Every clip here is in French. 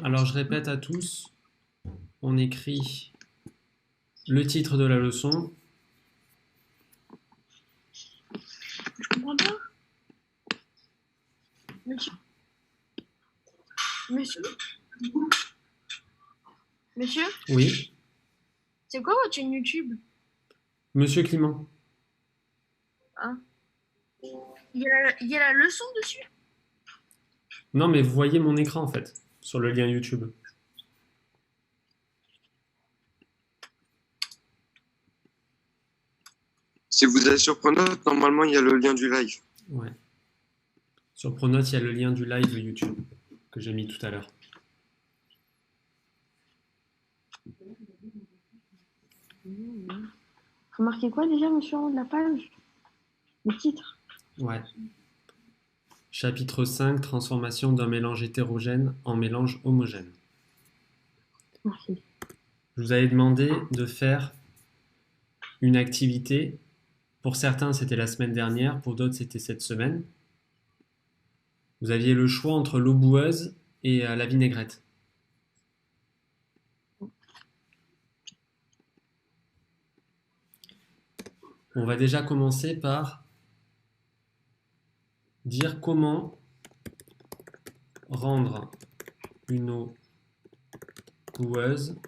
Alors, je répète à tous, on écrit le titre de la leçon. Je comprends pas. Monsieur, monsieur, monsieur, Oui, c'est quoi votre chaîne YouTube? Monsieur Clément. Hein? Il y a la leçon dessus? Non, mais vous voyez mon écran en fait, sur le lien YouTube. Si vous êtes sur Pronote, normalement, il y a le lien du live. Ouais. Sur Pronote, il y a le lien du live YouTube que j'ai mis tout à l'heure. Faut marquer quoi déjà, monsieur, en haut de la page? Le titre. Ouais. Chapitre 5, transformation d'un mélange hétérogène en mélange homogène. Merci. Je vous avais demandé de faire une activité. Pour certains, c'était la semaine dernière, pour d'autres, c'était cette semaine. Vous aviez le choix entre l'eau boueuse et la vinaigrette. On va déjà commencer par dire comment rendre une eau boueuse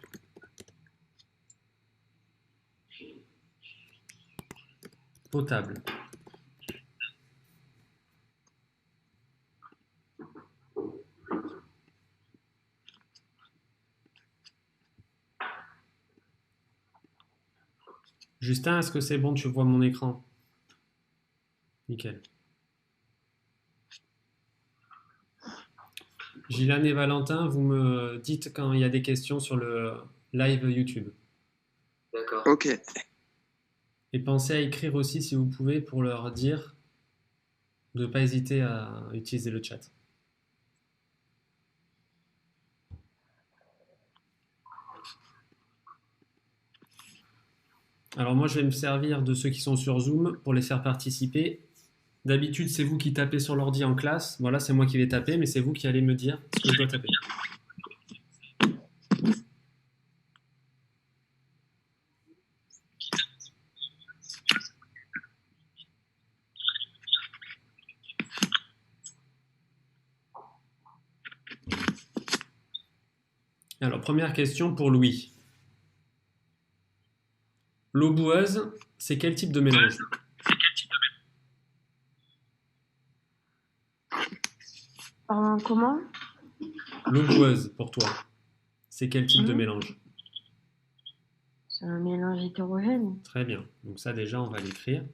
potable. Justin, est-ce que c'est bon? Tu vois mon écran? Nickel. Gilane et Valentin, vous me dites quand il y a des questions sur le live YouTube. D'accord. Ok. Et pensez à écrire aussi si vous pouvez pour leur dire de ne pas hésiter à utiliser le chat. Alors moi, je vais me servir de ceux qui sont sur Zoom pour les faire participer. D'habitude, c'est vous qui tapez sur l'ordi en classe. Voilà, c'est moi qui vais taper, mais c'est vous qui allez me dire ce que je dois taper. Alors, première question pour Louis. L'eau boueuse, c'est quel type de mélange? Comment? L'eau boueuse, pour toi, c'est quel type de mélange? C'est un mélange hétérogène. Très bien. Donc ça, déjà, on va l'écrire.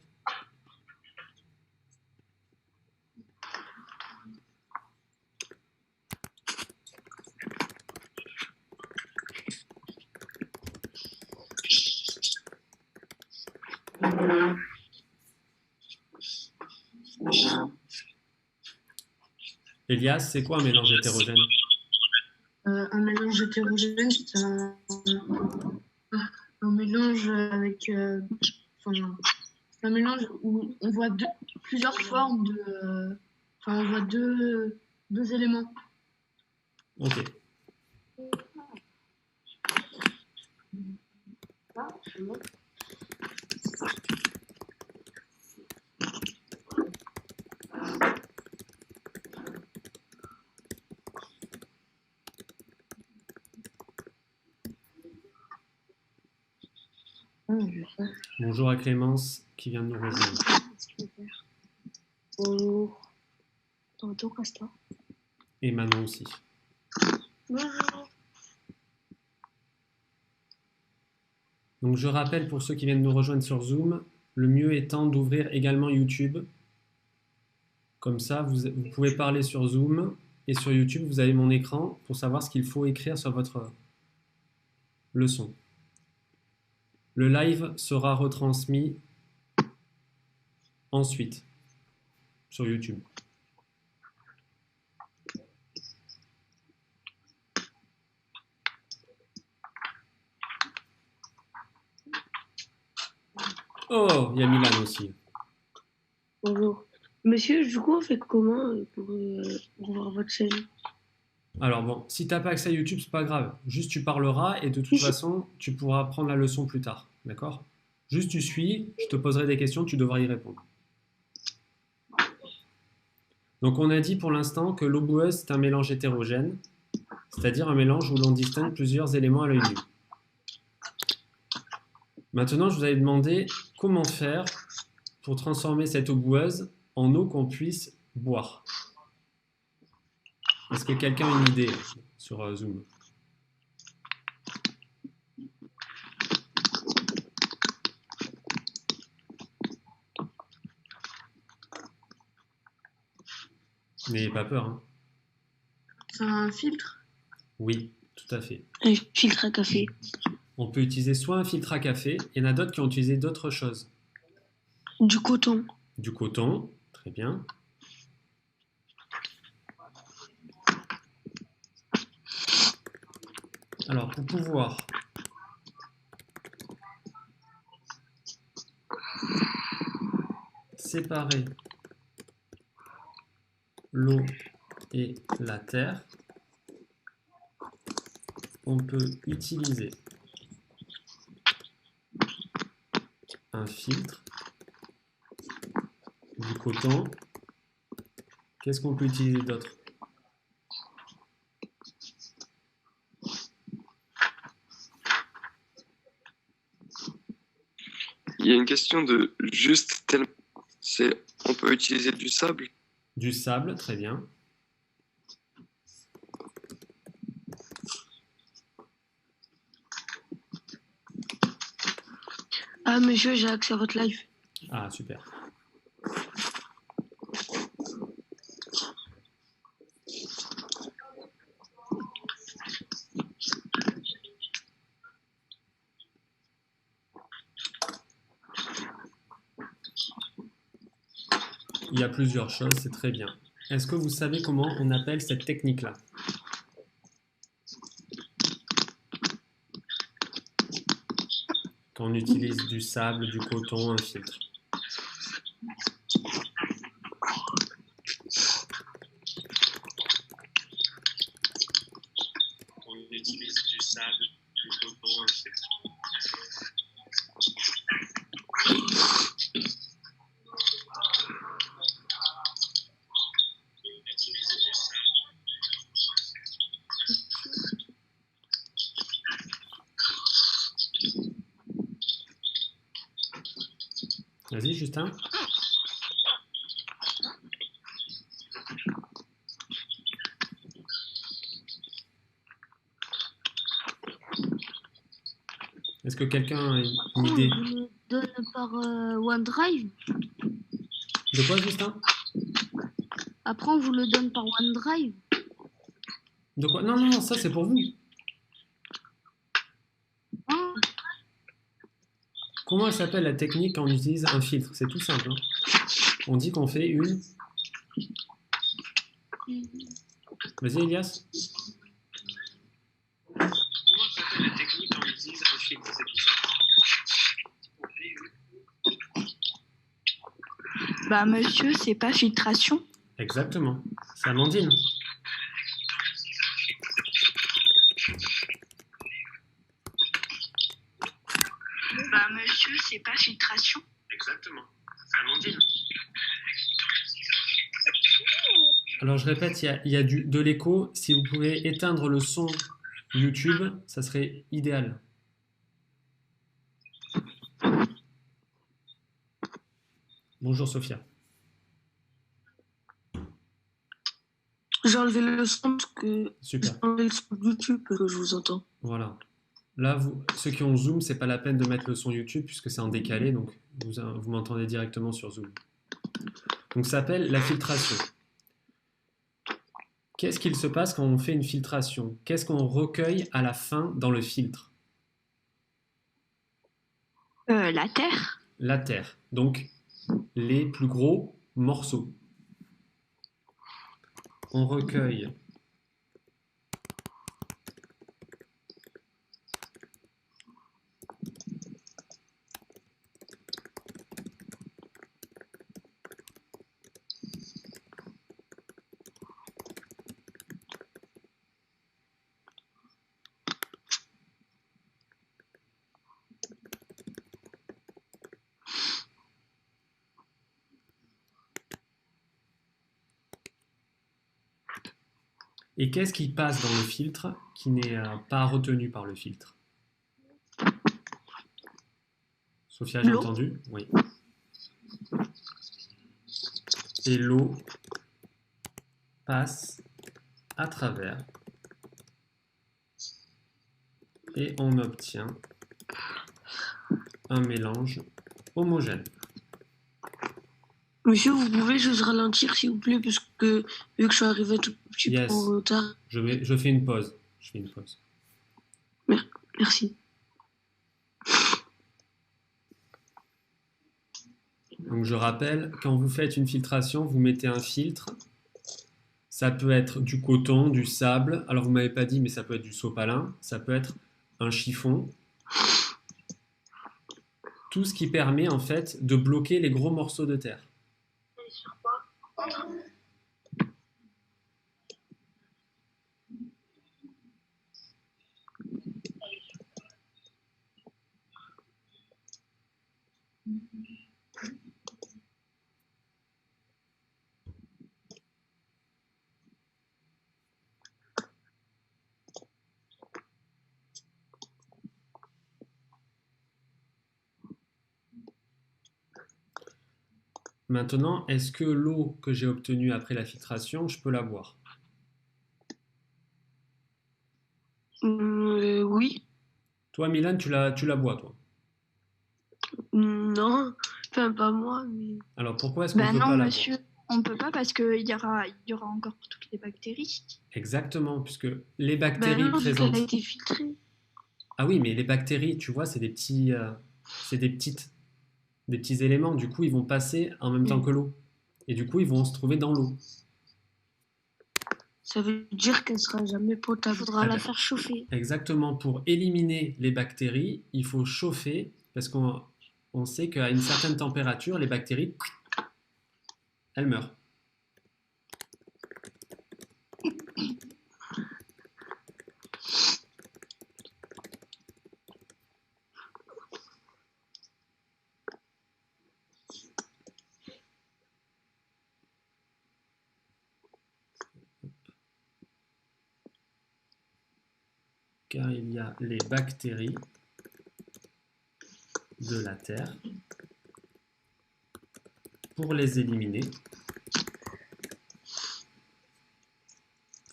Elias, c'est quoi un mélange hétérogène? Un mélange hétérogène, c'est un mélange avec. Enfin, c'est un mélange où on voit plusieurs formes de. Enfin, on voit deux éléments. Ok. Bonjour à Clémence qui vient de nous rejoindre. Bonjour. Bonjour, Costa. Et Manon aussi. Bonjour. Donc je rappelle pour ceux qui viennent nous rejoindre sur Zoom, le mieux étant d'ouvrir également YouTube. Comme ça, vous pouvez parler sur Zoom et sur YouTube, vous avez mon écran pour savoir ce qu'il faut écrire sur votre leçon. Le live sera retransmis ensuite sur YouTube. Oh, il y a Milan aussi. Bonjour. Monsieur, du coup, on fait comment pour voir votre chaîne? Alors bon, si t'as pas accès à YouTube, c'est pas grave. Juste tu parleras et de toute Oui, façon, tu pourras prendre la leçon plus tard. D'accord? Juste tu suis, je te poserai des questions, tu devras y répondre. Donc on a dit pour l'instant que l'eau boueuse c'est un mélange hétérogène, c'est-à-dire un mélange où l'on distingue plusieurs éléments à l'œil nu. Maintenant, je vous avais demandé comment faire pour transformer cette eau boueuse en eau qu'on puisse boire. Est-ce que quelqu'un a une idée sur Zoom? N'ayez pas peur, hein. C'est un filtre. Oui, tout à fait. un filtre à café. On peut utiliser soit un filtre à café, il y en a d'autres qui ont utilisé d'autres choses. Du coton. Du coton, très bien. Alors, pour pouvoir séparer l'eau et la terre, on peut utiliser un filtre, du coton. Qu'est-ce qu'on peut utiliser d'autre? Il y a une question de juste tel. On peut utiliser du sable. Du sable, très bien. Ah, monsieur, j'ai accès à votre live. Ah, super. Il y a plusieurs choses, c'est très bien. Est-ce que vous savez comment on appelle cette technique-là? Quand on utilise du sable, du coton, un filtre. On utilise du sable, du coton, un filtre. Vas-y, Justin. Est-ce que quelqu'un a une idée? Vous le donne par OneDrive. De quoi, Justin? Après, on vous le donne par OneDrive. De quoi? Non, non, non, ça c'est pour vous. Ah, Comment elle s'appelle la technique quand on utilise un filtre? C'est tout simple, hein. On dit qu'on fait une... Vas-y, Elias. Comment s'appelle la technique quand on utilise un filtre? C'est tout simple. Bah monsieur, c'est pas filtration. Exactement. C'est Amandine. Bah monsieur, c'est pas filtration. Exactement. C'est Amandine. Alors je répète, il y a de l'écho. Si vous pouvez éteindre le son YouTube, ça serait idéal. Bonjour Sophia. j'ai enlevé le son parce que Super. j'ai enlevé le son de YouTube parce que je vous entends. Voilà. Là, ceux qui ont Zoom, c'est pas la peine de mettre le son YouTube puisque c'est en décalé, donc vous m'entendez directement sur Zoom. Donc ça s'appelle la filtration. Qu'est-ce qu'il se passe quand on fait une filtration? Qu'est-ce qu'on recueille à la fin dans le filtre? La terre. La terre. Donc les plus gros morceaux. On recueille Et qu'est-ce qui passe dans le filtre qui n'est pas retenu par le filtre? Sophia, j'ai L'eau. entendu? Oui. Et l'eau passe à travers et on obtient un mélange homogène. Monsieur, vous pouvez juste ralentir, s'il vous plaît, parce que vu que je suis arrivé tout petit peu Yes. en retard. Je fais une pause. Je fais une pause. Merci. Donc je rappelle, quand vous faites une filtration, vous mettez un filtre. Ça peut être du coton, du sable. Alors vous m'avez pas dit, mais ça peut être du sopalin. Ça peut être un chiffon. Tout ce qui permet en fait de bloquer les gros morceaux de terre. Maintenant, est-ce que l'eau que j'ai obtenue après la filtration, je peux la boire? Oui. Toi, Milan, tu la bois, toi. Non. Enfin, pas moi, mais... Alors pourquoi est-ce qu'on Bah peut non, pas la monsieur, on peut pas parce qu'il y aura encore toutes les bactéries. boire? Exactement, puisque les Bah bactéries non, vu qu'elle a présentes... été filtrée. Ah oui, mais les bactéries, tu vois, c'est des petits éléments. Du coup, ils vont passer en même temps que l'eau. Et du coup, ils vont se trouver dans l'eau. Ça veut dire qu'elle sera jamais Il potable. faudra Ah la ben. faire chauffer. Exactement, pour éliminer les bactéries, il faut chauffer, parce qu'on sait qu'à une certaine température, les bactéries, elles meurent. Car il y a les bactéries de la terre. Pour les éliminer,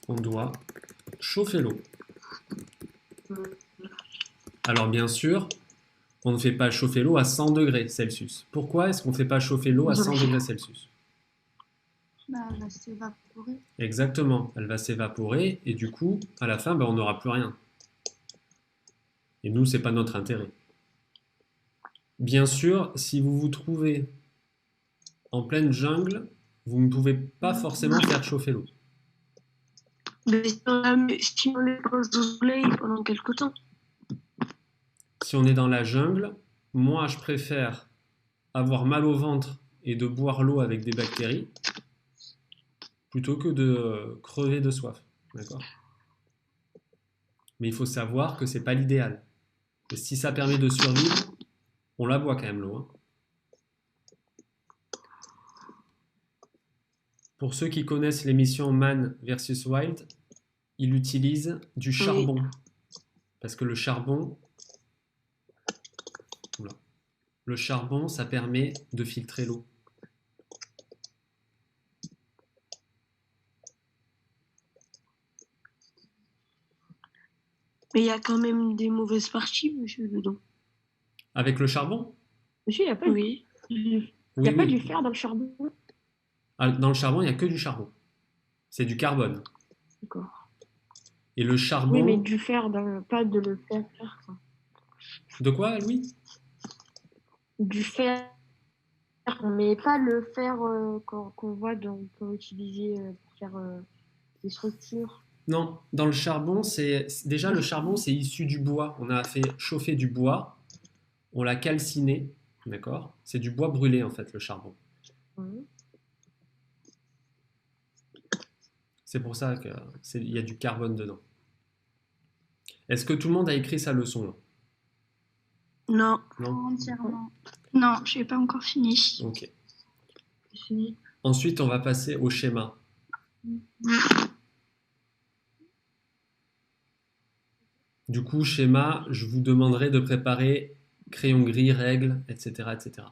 on doit chauffer l'eau. Alors bien sûr, on ne fait pas chauffer l'eau à 100 degrés Celsius. Pourquoi est-ce qu'on ne fait pas chauffer l'eau à 100 degrés Celsius? Bah, elle va s'évaporer. Exactement, elle va s'évaporer et du coup, à la fin, on n'aura plus rien. Et nous, c'est pas notre intérêt. Bien sûr, si vous vous trouvez en pleine jungle, vous ne pouvez pas forcément faire chauffer l'eau. Mais si on les pose au soleil pendant quelque temps. Si on est dans la jungle, moi, je préfère avoir mal au ventre et de boire l'eau avec des bactéries plutôt que de crever de soif. D'accord? Mais il faut savoir que c'est pas l'idéal. Et si ça permet de survivre, on la boit quand même l'eau. Hein. Pour ceux qui connaissent l'émission Man vs Wild, il utilise du charbon. Parce que le charbon, ça permet de filtrer l'eau. Mais il y a quand même des mauvaises parties, monsieur, dedans. Avec le charbon? Monsieur, il n'y a pas, Oui. pas du fer dans le charbon. Ah, dans le charbon, il n'y a que du charbon. C'est du carbone. D'accord. Et le charbon... Oui, mais du fer, pas de le fer. Quoi. De quoi, Louis? Du fer, mais pas le fer qu'on voit, on peut utiliser pour faire des structures. Non, dans le charbon, déjà le charbon, c'est issu du bois. On a fait chauffer du bois, on l'a calciné, d'accord? C'est du bois brûlé, en fait, le charbon. C'est pour ça qu'il y a du carbone dedans. Est-ce que tout le monde a écrit sa leçon là? Non. Non? Entièrement. Non, je n'ai pas encore fini. Ok. Fini. Ensuite, on va passer au schéma. Du coup, schéma, je vous demanderai de préparer crayon gris, règles, etc., etc.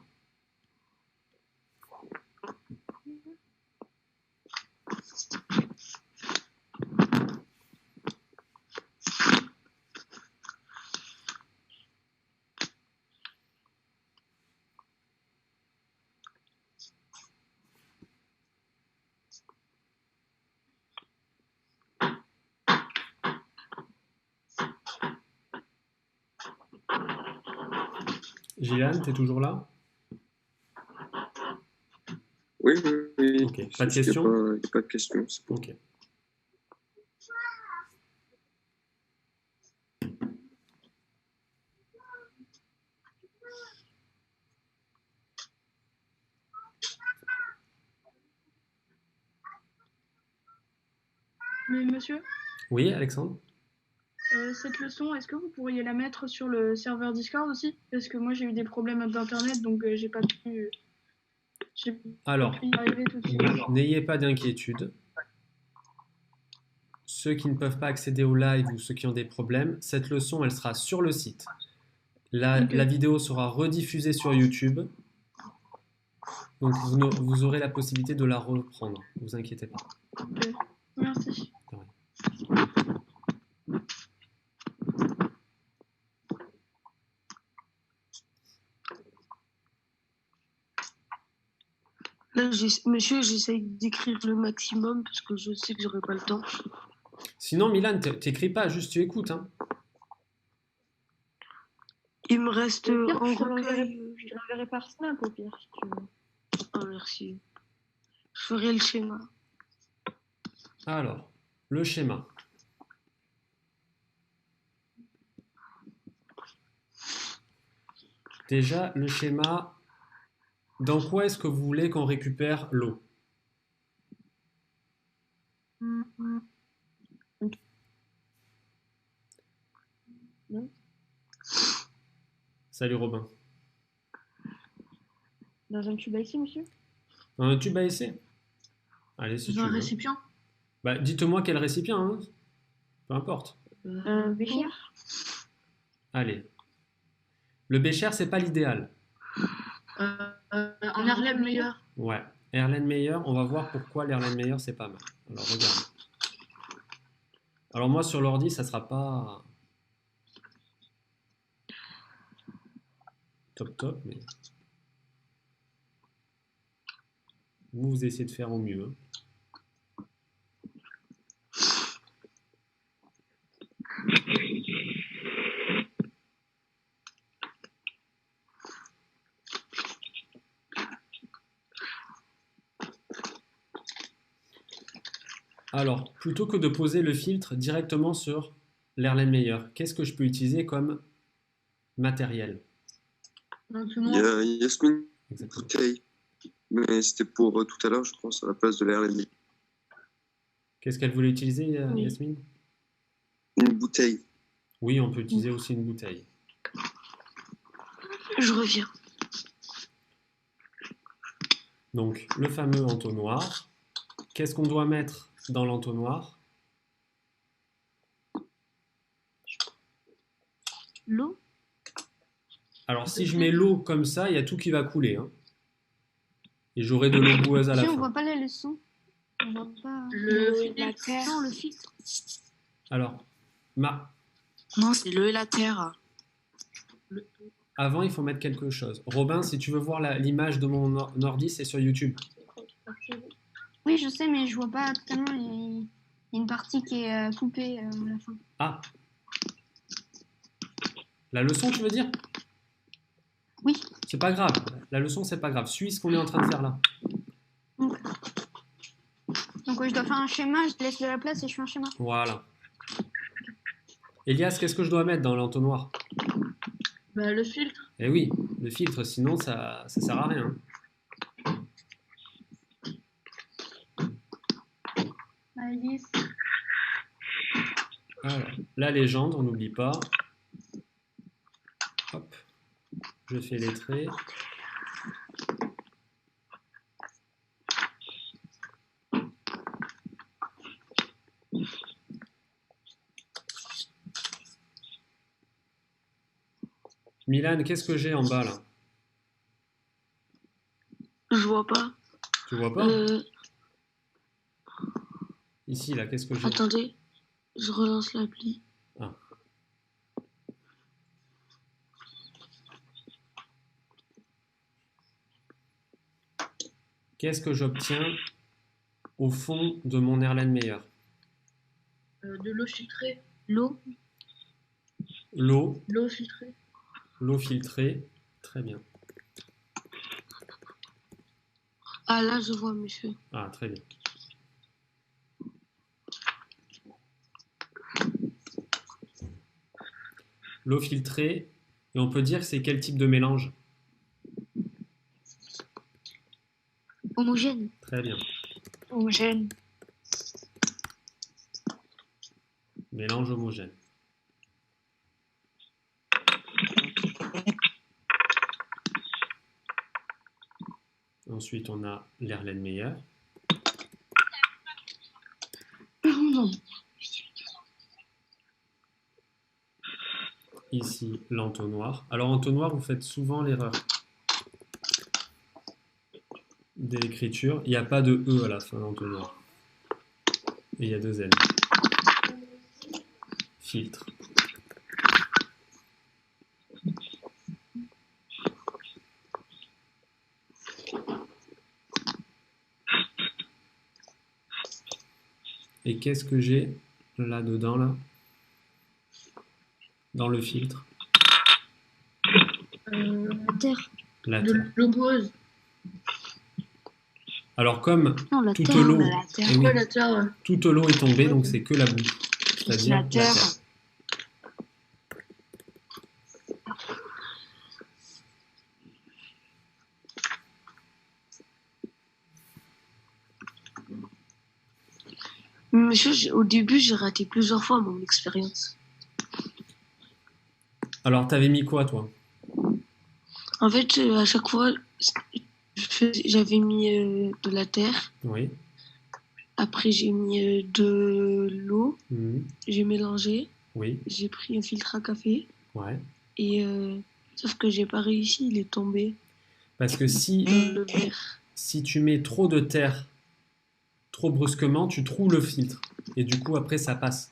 Gillian, t'es toujours là? Oui, oui, oui. Ok. Pas de C'est juste qu'il questions? n'y a pas de questions. C'est bon. Ok. Mais monsieur, Oui, Alexandre? cette leçon, est-ce que vous pourriez la mettre sur le serveur Discord aussi? Parce que moi j'ai eu des problèmes d'internet, donc j'ai pas Alors, pu y arriver tout de suite. n'ayez pas d'inquiétude. Ceux qui ne peuvent pas accéder au live ou ceux qui ont des problèmes, cette leçon, elle sera sur le site. Ok. La vidéo sera rediffusée sur YouTube. Donc, vous aurez la possibilité de la reprendre. Ne vous inquiétez pas. Ok. Merci. De rien. Là, monsieur, j'essaye d'écrire le maximum parce que je sais que j'aurai pas le temps. Sinon, Milan, t'écris pas, juste tu écoutes. Hein. Il me reste Au pire, en je te l'enverrai recueil. je te l'enverrai par Snap au pire, si tu veux. Ah, merci. Je ferai le schéma. Alors, le schéma. Déjà, le schéma, dans quoi est-ce que vous voulez qu'on récupère l'eau? Salut Robin. Dans un tube à essai, monsieur? Dans un tube à essai? Allez, si tu Dans un veux. récipient? Bah, dites-moi quel récipient, hein. Peu importe. Bécher? Allez. Le bécher, c'est pas l'idéal. Un Erlenmeyer. Ouais. Erlenmeyer, on va voir pourquoi l'Erlenmeyer, c'est pas mal. Alors, regarde. Alors, moi, sur l'ordi, ça sera pas top, mais vous essayez de faire au mieux. Hein. Alors, plutôt que de poser le filtre directement sur l'Erlenmeyer, qu'est-ce que je peux utiliser comme matériel? Un Il y entonnoir. a Yasmine, Exactement. bouteille. Mais c'était pour tout à l'heure, je pense, à la place de l'RMI. Qu'est-ce qu'elle voulait utiliser, Oui. Yasmine? Une bouteille. Oui, on peut utiliser aussi une bouteille. Je reviens. Donc, le fameux entonnoir. Qu'est-ce qu'on doit mettre dans l'entonnoir? L'eau? Alors, si je mets l'eau comme ça, il y a tout qui va couler. Hein. Et j'aurai de l'eau boueuse à la Si, on fin. voit pas la leçon. On voit pas Le la filtre. terre. Non, le filtre. Alors, Non, c'est l'eau et la terre. avant, il faut mettre quelque chose. Robin, si tu veux voir l'image de mon ordi, c'est sur YouTube. Oui, je sais, mais je vois pas totalement. Il y a une partie qui est coupée à la fin. Ah! La leçon, tu veux dire? Oui. C'est pas grave. La leçon, c'est pas grave. Suis ce qu'on est en train de faire là. Donc, je dois faire un schéma, je te laisse de la place et je fais un schéma. Voilà. Elias, qu'est-ce que je dois mettre dans l'entonnoir? Bah, le filtre. Eh oui, le filtre, sinon ça sert à rien. Alice. Alors, la légende, on n'oublie pas. Hop, je fais les traits. Milan, qu'est-ce que j'ai en bas là? Je vois pas. Tu vois pas? Euh, Ici, là, qu'est-ce que j'ai? attendez, je relance l'appli. Ah. Qu'est-ce que j'obtiens au fond de mon Erlenmeyer? De l'eau filtrée. L'eau. L'eau, L'eau filtrée. l'eau filtrée. Très bien. Ah là, je vois, monsieur. Ah, très bien. L'eau filtrée, et on peut dire que c'est quel type de mélange? Homogène. Très bien. Homogène. Mélange homogène. Ensuite, on a l'Erlenmeyer. Ici, l'entonnoir. Alors, entonnoir, vous faites souvent l'erreur de l'écriture. Il n'y a pas de E à la fin d'entonnoir. Et il y a 2 L. Filtre. Et qu'est-ce que j'ai là-dedans, là? Dans le filtre? La terre. La De terre. l'eau poreuse. Alors, comme Non, la toute terre. l'eau, la terre. eh oui, Ouais, la terre, ouais. toute l'eau est tombée, donc c'est que la boue. C'est-à-dire La terre. Monsieur, au début, j'ai raté plusieurs fois mon expérience. Alors, t'avais mis quoi, toi? En fait, à chaque fois, j'avais mis de la terre. Oui. Après, j'ai mis de l'eau. Mhm. J'ai mélangé. Oui. J'ai pris un filtre à café. Ouais. Et sauf que j'ai pas réussi, il est tombé Parce que si dans le verre. tu mets trop de terre trop brusquement, tu troues le filtre. Et du coup, après, ça passe.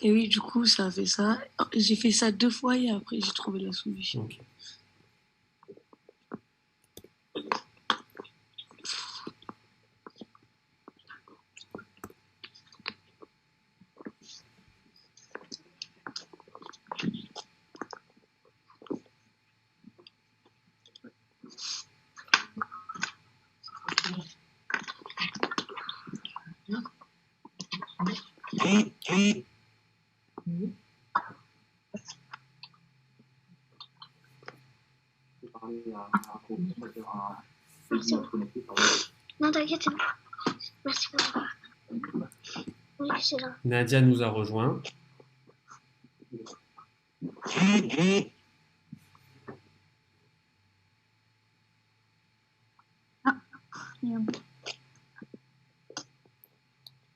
Et oui, du coup, ça a fait ça. J'ai fait ça 2 fois et après, j'ai trouvé la solution. Ok. Non, t'inquiète, c'est bon. Merci beaucoup. Oui, c'est là. Nadia nous a rejoint.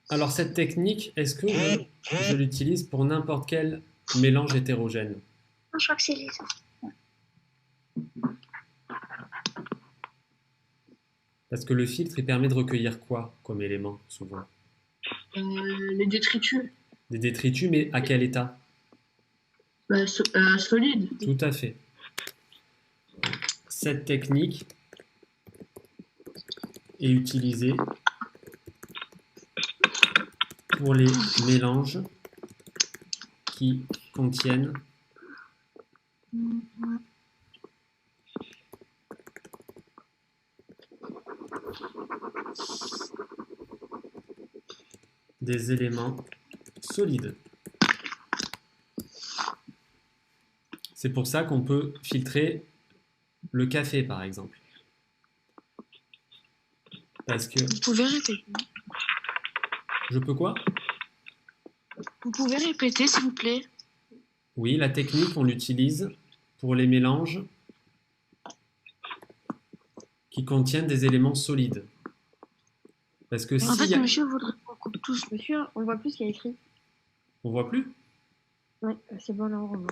Alors, cette technique, est-ce que je l'utilise pour n'importe quel mélange hétérogène? Non, je crois que c'est les autres. Parce que le filtre, il permet de recueillir quoi comme élément, souvent? Les détritus. Des détritus, mais à quel état? Solide. Tout à fait. Cette technique est utilisée pour les mélanges qui contiennent des éléments solides. C'est pour ça qu'on peut filtrer le café, par exemple. Parce que... Vous pouvez répéter. Je peux quoi? Vous pouvez répéter, s'il vous plaît. Oui, la technique, on l'utilise pour les mélanges qui contiennent des éléments solides. Parce que En si fait, monsieur voudrait qu'on coupe tous. Monsieur, on voit plus ce qu'il y a écrit. on voit plus. Oui, c'est bon, là, on revoit.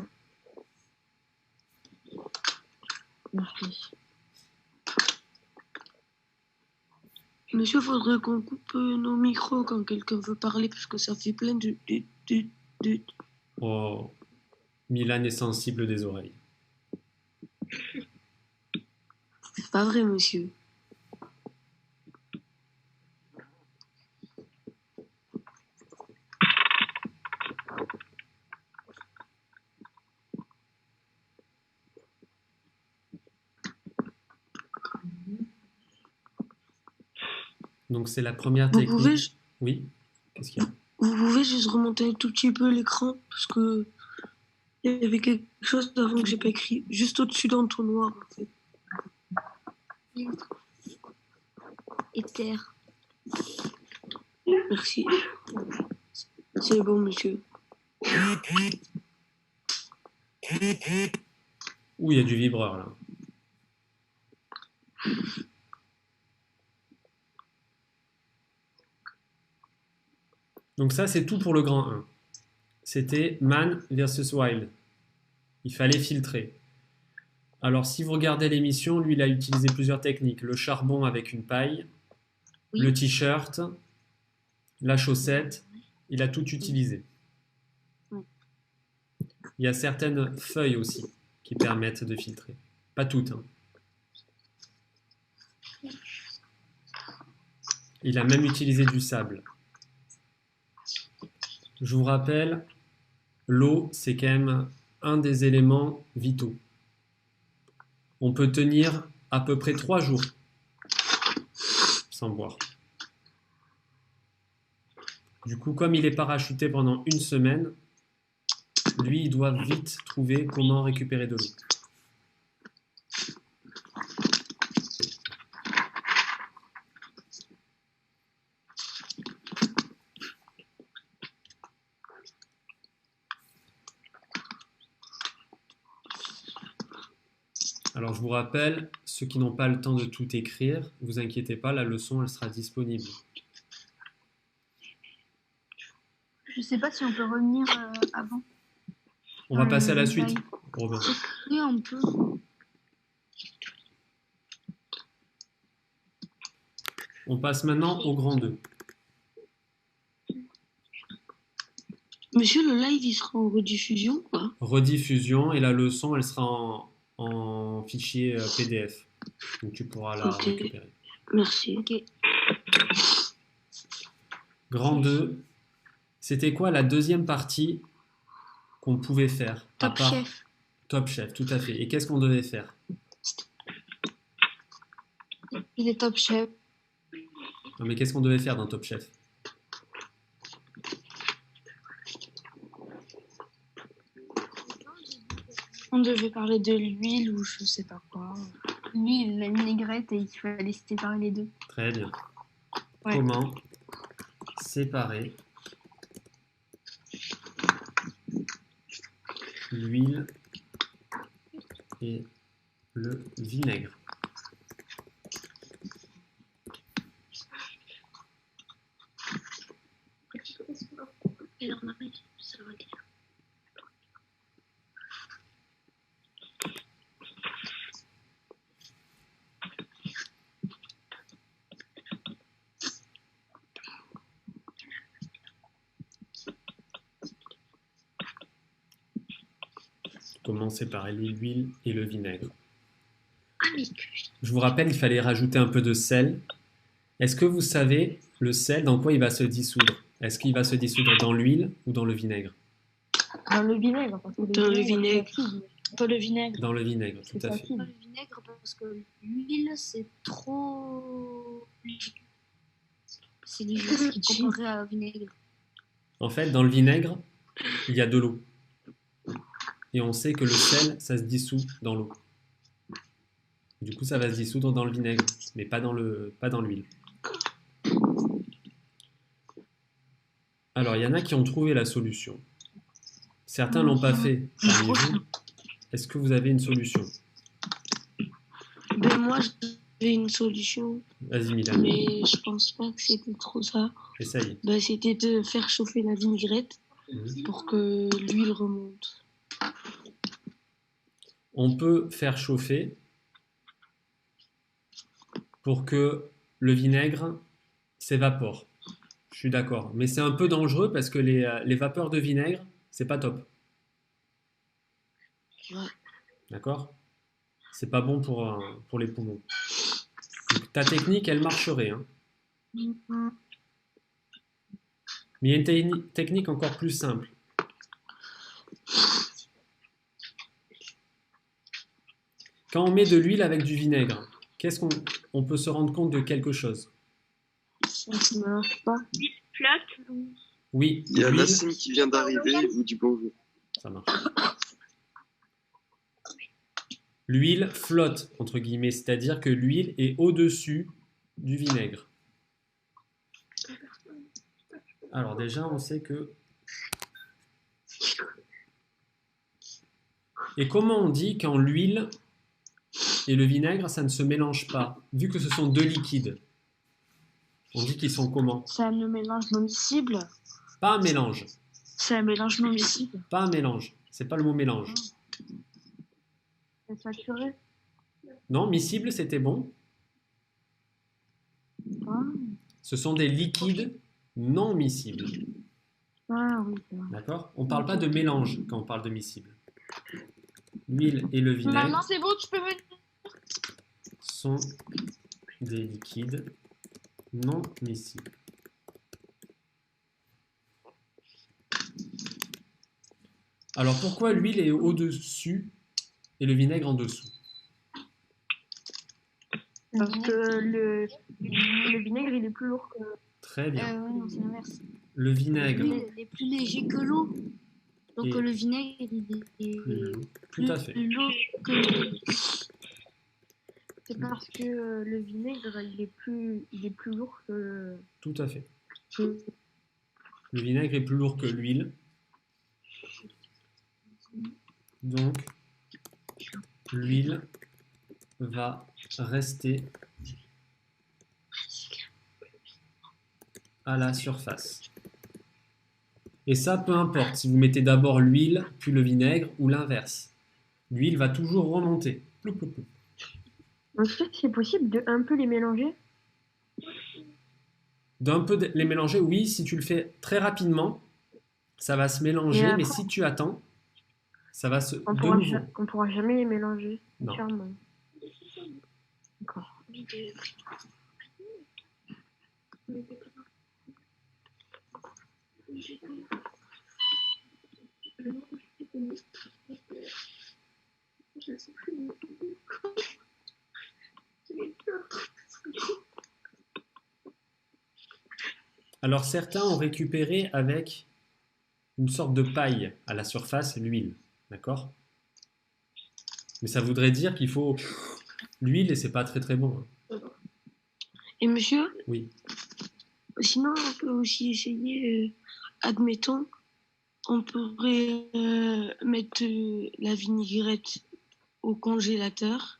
Merci. Monsieur, faudrait qu'on coupe nos micros quand quelqu'un veut parler parce que ça fait plein de... Oh, Milan est sensible des oreilles. C'est pas vrai, monsieur. Donc c'est la première Vous technique. pouvez, Oui, qu'est-ce qu'il y a? vous pouvez juste remonter un tout petit peu l'écran parce que il y avait quelque chose avant que j'ai pas écrit, juste au-dessus d'entonnoir en fait. Ether. Merci. C'est bon, monsieur. Ouh, il y a du vibreur là. Donc ça, c'est tout pour le grand 1. C'était Man versus Wild. Il fallait filtrer. Alors, si vous regardez l'émission, lui, il a utilisé plusieurs techniques. Le charbon avec une paille, Oui. le t-shirt, la chaussette. Il a tout utilisé. Oui. Il y a certaines feuilles aussi qui permettent de filtrer. Pas toutes, hein. Il a même utilisé du sable. Je vous rappelle, l'eau, c'est quand même un des éléments vitaux. On peut tenir à peu près 3 jours sans boire. Du coup, comme il est parachuté pendant 1 semaine, lui, il doit vite trouver comment récupérer de l'eau. Alors, je vous rappelle, ceux qui n'ont pas le temps de tout écrire, ne vous inquiétez pas, la leçon, elle sera disponible. Je sais pas si on peut revenir avant. On va passer à la Oui. suite, Robin. Oui, on peut. On passe maintenant au grand 2. Monsieur, le live, il sera en rediffusion ou pas? Rediffusion, et la leçon, elle sera en fichier PDF. Donc, tu pourras la Ok. récupérer. Merci. Ok. Grand 2, c'était quoi la deuxième partie qu'on pouvait faire à Top part Chef. Top Chef, tout à fait. Et qu'est-ce qu'on devait faire? Il est Top Chef. Non, mais qu'est-ce qu'on devait faire dans Top Chef? On devait parler de l'huile ou je sais pas quoi. L'huile, la vinaigrette, et il fallait séparer les deux. Très bien. Ouais. Comment séparer l'huile et le vinaigre? Et on arrive, ça va dire. Comment séparer l'huile et le vinaigre? Ah, mais Je vous rappelle, il fallait rajouter un peu de sel. Est-ce que vous savez, le sel, dans quoi il va se dissoudre? Est-ce qu'il va se dissoudre dans l'huile ou dans le vinaigre? Dans le vinaigre. Parce que Dans le vinaigre. c'est acide. Pas le vinaigre. Dans le vinaigre, tout C'est à fait. acide. Le vinaigre parce que l'huile c'est trop léger. C'est léger comparé au vinaigre. En fait, dans le vinaigre, il y a de l'eau. Et on sait que le sel, ça se dissout dans l'eau. Du coup, ça va se dissoudre dans le vinaigre, mais pas dans l'huile. Alors, il y en a qui ont trouvé la solution. Certains l'ont pas fait parmi vous. Est-ce que vous avez une solution? Ben moi, j'avais une solution, Vas-y, Milan, mais je pense pas que c'était trop ça. essaye. Ben, c'était de faire chauffer la vinaigrette Mhm. pour que l'huile remonte. On peut faire chauffer, pour que le vinaigre s'évapore. Je suis d'accord. Mais c'est un peu dangereux parce que les vapeurs de vinaigre, c'est pas top. Ouais. D'accord? C'est pas bon pour les poumons. Donc, ta technique, elle marcherait. Hein. Mais il y a une technique encore plus simple. Quand on met de l'huile avec du vinaigre, qu'est-ce qu'on peut se rendre compte de quelque chose? Ça se mélange pas. Flotte. Oui, Il y a l'huile, Nassim qui vient d'arriver, il vous dit bonjour. ça marche. L'huile flotte, entre guillemets, c'est-à-dire que l'huile est au-dessus du vinaigre. Alors déjà, on sait que... Et comment on dit quand l'huile et le vinaigre, ça ne se mélange pas, vu que ce sont deux liquides? On dit qu'ils sont comment? C'est un mélange non miscible. Pas un mélange. C'est un mélange non miscible. Pas un mélange. C'est pas le mot mélange. C'est saturé. Non, miscible, c'était bon. Ah, Ce sont des liquides non miscibles. ah oui, c'est vrai. D'accord? On ne parle pas de mélange quand on parle de miscible. L'huile et le vinaigre Maman, c'est bon, tu peux venir. sont des liquides non miscibles. Alors pourquoi l'huile est au-dessus et le vinaigre en dessous? Parce que le vinaigre, il est plus lourd que... Très bien. Ouais, non, c'est l'inverse. Le vinaigre, Il est plus léger que l'eau. Donc Et- le vinaigre, il est tout à fait. plus lourd que l'eau. C'est parce que le vinaigre, il est plus lourd que... Tout à fait. que- Le vinaigre est plus lourd que l'huile. Donc, l'huile va rester à la surface. Et ça, peu importe si vous mettez d'abord l'huile, puis le vinaigre, ou l'inverse. L'huile va toujours remonter. Ploup, ploup, ploup. Est-ce que c'est possible de un peu les mélanger? D'un peu les mélanger, oui, si tu le fais très rapidement, ça va se mélanger, Et mais après- si tu attends, ça va se... On de pourra, nouveau. on pourra jamais les mélanger. Non. Entièrement. D'accord. Alors certains ont récupéré avec une sorte de paille à la surface l'huile, d'accord? Mais ça voudrait dire qu'il faut l'huile et c'est pas très très bon. Hein. Et monsieur, Oui. sinon on peut aussi essayer, admettons, on pourrait mettre la vinaigrette au congélateur,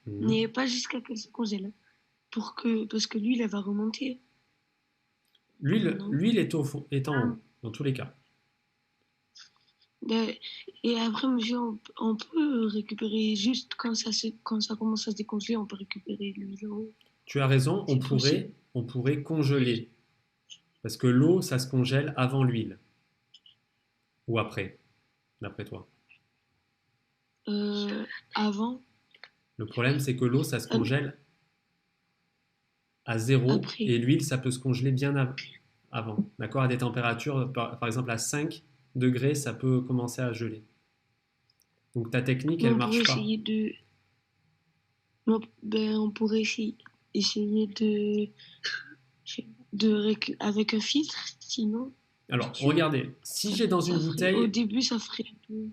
Mhm. mais pas jusqu'à qu'elle se congèle, parce que l'huile elle va remonter. L'huile est au fond, est en haut, dans tous les cas. Et après, monsieur, on peut récupérer juste quand ça commence à se décongeler, on peut récupérer l'huile en haut. Tu as raison, C'est possible. on pourrait congeler. Parce que l'eau, ça se congèle avant l'huile. Ou après, d'après toi. Avant, Le problème, c'est que l'eau, ça se congèle à 0 Après. et l'huile, ça peut se congeler bien avant. D'accord? À des températures, par exemple à 5 degrés, ça peut commencer à geler. Donc ta technique, elle on marche pourrait pas. essayer de. On pourrait essayer avec un filtre, sinon. Alors, regardez, si j'ai dans une Au bouteille, début, ça ferait un peu.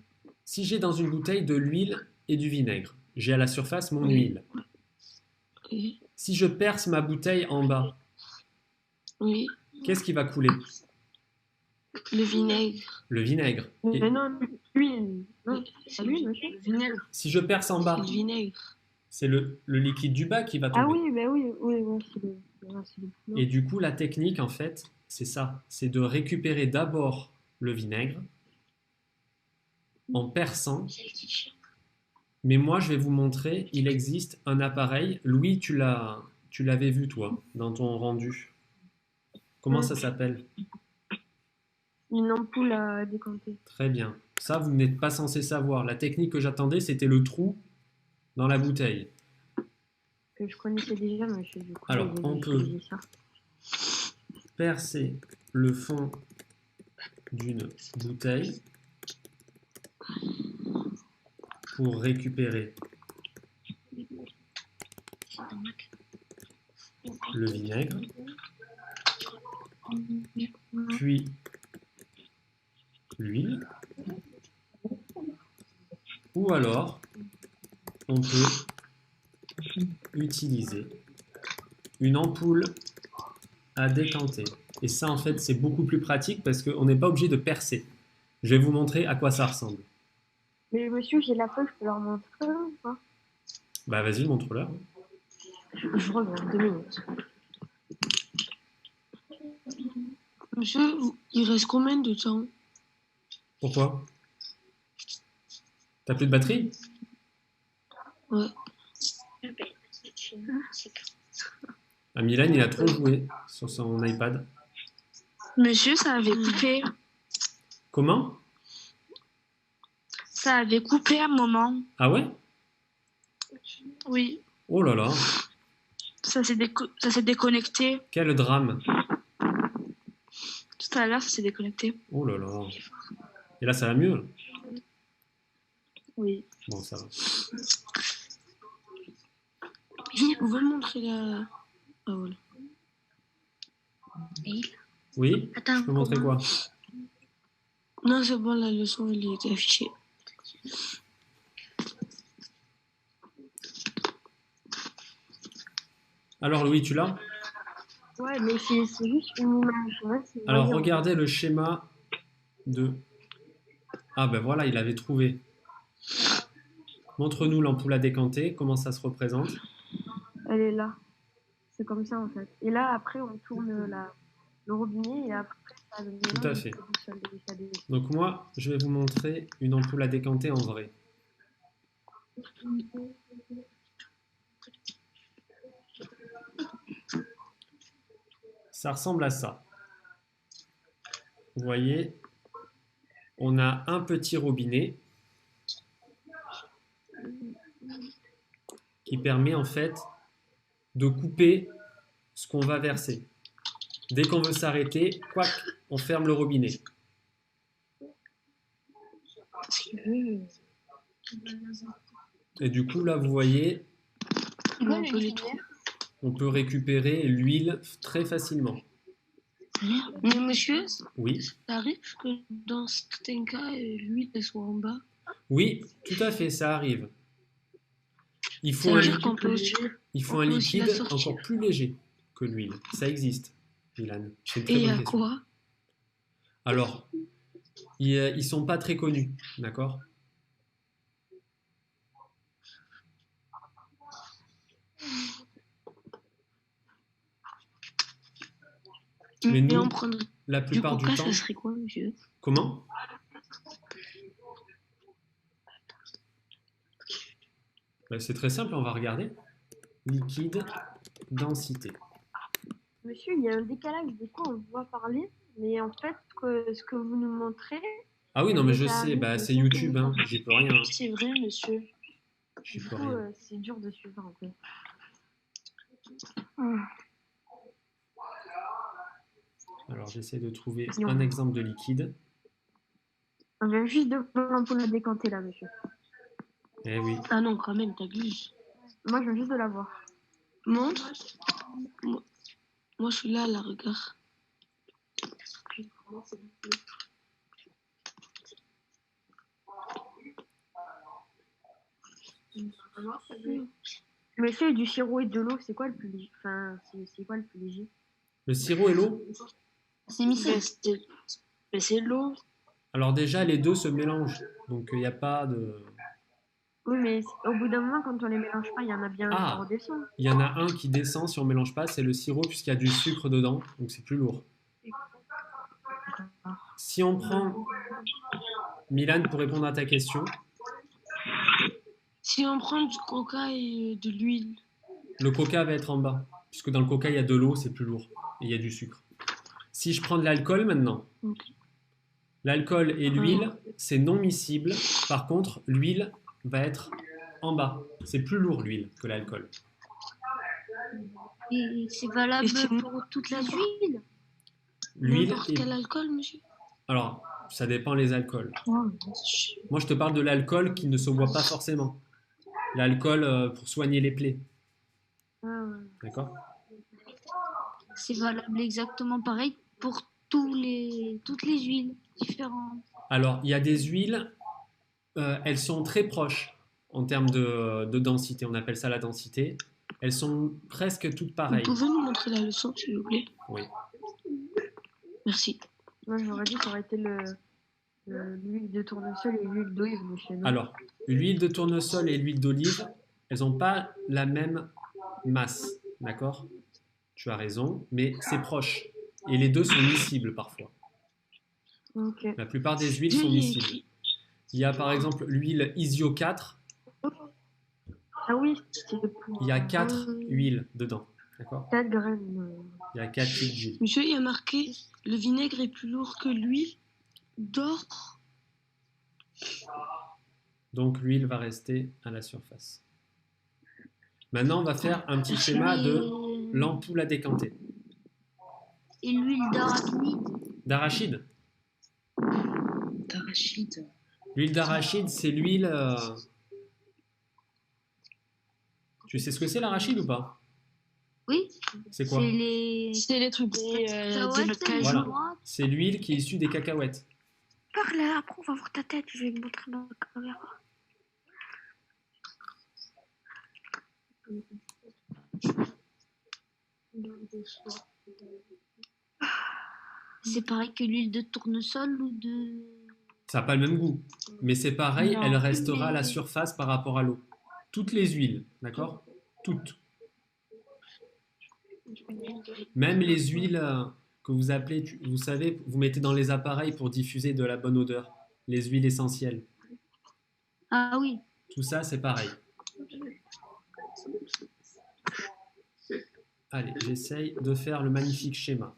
si j'ai dans une bouteille de l'huile et du vinaigre, j'ai à la surface mon Oui. huile. Oui. Si je perce ma bouteille en bas, Oui. qu'est-ce qui va couler? Le vinaigre. Le vinaigre. Et Mais non, l'huile. Non, c'est l'huile, monsieur. Le vinaigre. si je perce en bas, C'est le vinaigre. c'est le liquide du bas qui va tomber. Ah oui, ben oui, ouais, c'est le Et du coup, la technique, en fait, c'est ça. C'est de récupérer d'abord le vinaigre en perçant Mais moi, je vais vous montrer, il existe un appareil. Louis, tu l'avais vu, toi, dans ton rendu. Comment ça s'appelle? Une ampoule à décanter. Très bien. Ça, vous n'êtes pas censé savoir. La technique que j'attendais, c'était le trou dans la bouteille. Que je connaissais déjà, monsieur. Du coup, Alors, on peut utilisé ça. percer le fond d'une bouteille pour récupérer le vinaigre, puis l'huile, ou alors on peut utiliser une ampoule à décanter. Et ça, en fait, c'est beaucoup plus pratique parce qu'on n'est pas obligé de percer. Je vais vous montrer à quoi ça ressemble. Mais monsieur, j'ai la feuille, je peux leur montrer ou pas? Bah vas-y, montre-leur. Je reviens, 2 minutes. Monsieur, il reste combien de temps? Pourquoi? T'as plus de batterie? Ouais. Ah, Milan, il a trop joué sur son iPad. Monsieur, ça avait coupé. Comment? Ça avait coupé à un moment. Ah ouais? Oui. Oh là là, Ça s'est déconnecté. quel drame. Tout à l'heure, ça s'est déconnecté. Oh là là. Et là, ça va mieux? Oui. Bon, ça va. Vous pouvez me montrer la... Ah voilà. Oui? Attends, Je peux montrer quoi? Non, c'est bon, la leçon, elle est affichée. Alors Louis, tu l'as? Ouais, mais c'est juste une image. Ouais, Alors voyant. regardez le schéma de... Ah ben voilà, il avait trouvé. Montre-nous l'ampoule à décanter, comment ça se représente. Elle est là. C'est comme ça, en fait. Et là, après, on tourne le robinet et après, ça le Tout à mélange, fait. et puis ça descend. Donc moi, je vais vous montrer une ampoule à décanter en vrai. Ça ressemble à ça. Vous voyez, on a un petit robinet qui permet en fait de couper ce qu'on va verser. Dès qu'on veut s'arrêter, quac, on ferme le robinet. Et du coup, là, vous voyez, on peut récupérer l'huile très facilement. Mais monsieur, Oui, ça arrive que dans certains cas, l'huile elle soit en bas. oui, tout à fait, ça arrive. Il Ça faut veut un, dire qu'on peut aussi, il faut on un peut aussi la liquide sortir. encore plus léger que l'huile. Ça existe, Milan. C'est une très Et bonne à question. quoi? Alors, ils sont pas très connus, d'accord? Mais nous, on prendrait la du plupart du coca, temps... ça serait quoi, monsieur? Comment? Ben, c'est très simple, on va regarder. Liquide, densité. Monsieur, il y a un décalage. Des fois, on le voit parler, mais en fait, ce que vous nous montrez, Ah oui, non, mais je ça sais, arrive, bah, mais c'est sans que YouTube, vous hein, j'y peux rien. C'est vrai, monsieur. J'y Du peux coup, rien. c'est dur de suivre un peu. Alors, j'essaie de trouver Non. un exemple de liquide. On vient juste de voir l'ampoule à décanter là, monsieur. Eh oui. Ah non, quand même, t'abuses. Moi, je viens juste de la voir. Montre. Moi, je suis là, là, regarde. Monsieur, du sirop et de l'eau, c'est quoi le plus léger? Enfin, c'est quoi le plus léger? Le sirop et l'eau? C'est mixé. Mais c'est l'eau. Alors déjà, les deux se mélangent. Donc, il n'y a pas de... Oui, mais au bout d'un moment, quand on les mélange pas, il y en a bien un qui Ah, redescend. il y en a un qui descend si on ne mélange pas, c'est le sirop puisqu'il y a du sucre dedans. Donc, c'est plus lourd. Si on prend... Milan, pour répondre à ta question, Si Si on prend du coca et de l'huile, Le coca va être en bas, puisque dans le coca, il y a de l'eau, c'est plus lourd, et il y a du sucre. Si je prends de l'alcool maintenant, ok. l'alcool et l'huile, c'est non miscible. Par contre, l'huile va être en bas. C'est plus lourd l'huile que l'alcool. Et c'est valable Et c'est pour toutes les huiles. L'huile N'importe est... quel alcool, monsieur. Alors, ça dépend les alcools. Moi, je te parle de l'alcool qui ne se boit pas forcément. L'alcool pour soigner les plaies. Ah ouais. D'accord? C'est valable exactement pareil pour toutes les huiles différentes. Alors, il y a des huiles, elles sont très proches en termes de densité. On appelle ça la densité. Elles sont presque toutes Vous pareilles. pouvez nous montrer la leçon, s'il vous plaît? Oui. Merci. Moi, j'aurais dit que ça aurait été l'huile de tournesol et l'huile d'olive, mais chez nous. Alors, l'huile de tournesol et l'huile d'olive, elles n'ont pas la même masse. D'accord? Tu as raison, mais c'est proche. Et les deux sont miscibles parfois. Ok. La plupart des huiles sont miscibles. Il y a par exemple l'huile Isio 4. Ah oui, c'était pour Il y a 4 huiles dedans. D'accord? 4 graines. Il y a 4 types d'huile. Monsieur, il y a marqué le vinaigre est plus lourd que l'huile d'or. Donc l'huile va rester à la surface. Maintenant, on va faire un petit schéma de l'ampoule à décanter. Et l'huile d'arachide. D'arachide. D'arachide. L'huile d'arachide, c'est l'huile... Tu sais ce que c'est l'arachide ou pas? Oui. C'est quoi? C'est les trucs de notre cajou. Voilà. C'est l'huile qui est issue des cacahuètes. Par là, après on va voir ta tête, je vais te montrer dans la caméra. C'est pareil que l'huile de tournesol ou de... Ça n'a pas le même goût. Mais c'est pareil, Non. elle restera à la surface par rapport à l'eau. Toutes les huiles, d'accord? Toutes. Même les huiles que vous appelez, vous savez, vous mettez dans les appareils pour diffuser de la bonne odeur. Les huiles essentielles. Ah oui. Tout ça, c'est pareil. Allez, j'essaye de faire le magnifique schéma.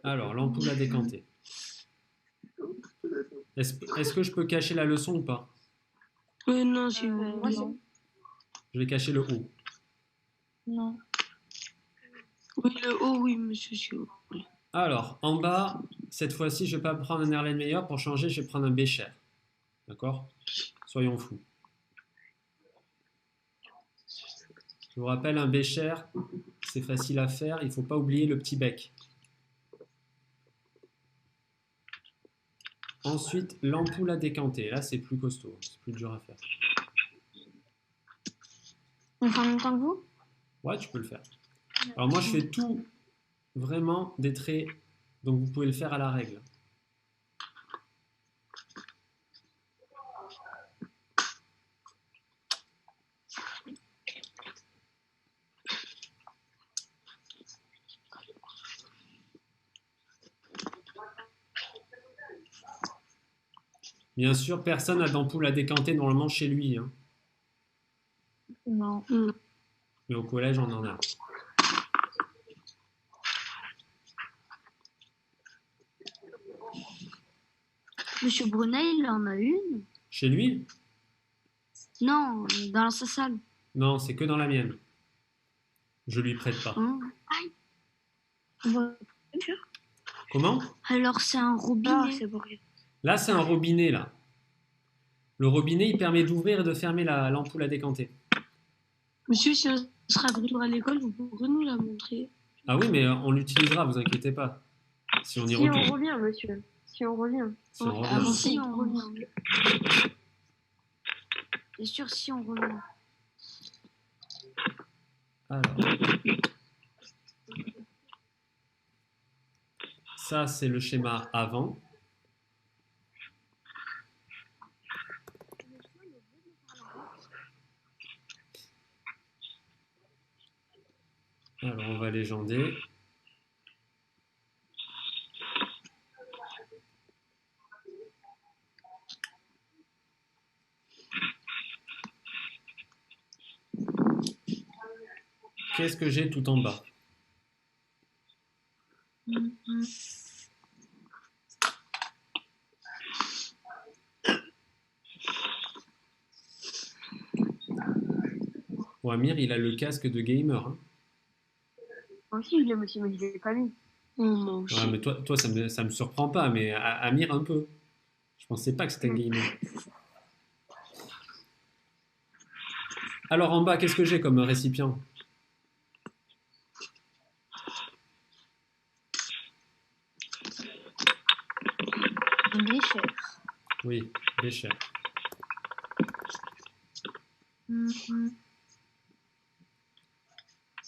Alors, l'ampoule à décanter. Est-ce que je peux cacher la leçon ou pas? Non, s'il vous plaît. Non. Je vais cacher le haut. Non. Oui, le haut, oui, monsieur, s'il vous plaît. Alors, en bas, cette fois-ci, je ne vais pas prendre un Erlenmeyer. Pour changer, je vais prendre un Becher. D'accord? Soyons fous. Je vous rappelle, un Becher, c'est facile à faire. Il ne faut pas oublier le petit bec. Ensuite, l'ampoule à décanter. Là, c'est plus costaud. C'est plus dur à faire. On fait en même temps que vous? Ouais, tu peux le faire. Alors moi, je fais tout vraiment des traits. Donc, vous pouvez le faire à la règle. Bien sûr, personne n'a d'ampoule à décanter normalement chez lui. Hein. Non. Mais au collège, on en a. Monsieur Brunet, il en a une. Chez lui? Non, dans sa salle. Non, c'est que dans la mienne. Je lui prête pas. Hein. Comment? Alors c'est un Ah, robinet. c'est bon. Là, c'est un robinet, là. Le robinet, il permet d'ouvrir et de fermer l'ampoule à décanter. Monsieur, si on sera de retour à l'école, vous pourrez nous la montrer. Ah oui, mais on l'utilisera, vous inquiétez pas. Si on y Si on retourne. revient, monsieur. Si on revient. Si on Ah, revient. si on revient. Bien sûr, si on revient. Alors. Ça, c'est le schéma avant. Alors, on va légender. qu'est-ce que j'ai tout en bas? Bon, Amir, il a le casque de gamer. Hein. Moi aussi, je l'aime aussi, mais je l'ai pas mis. Moi aussi. Ouais, mais toi ça me surprend pas, mais Amir un peu. Je pensais pas que c'était un gamer. Alors en bas, qu'est-ce que j'ai comme récipient? Une bécher. Oui, bécher.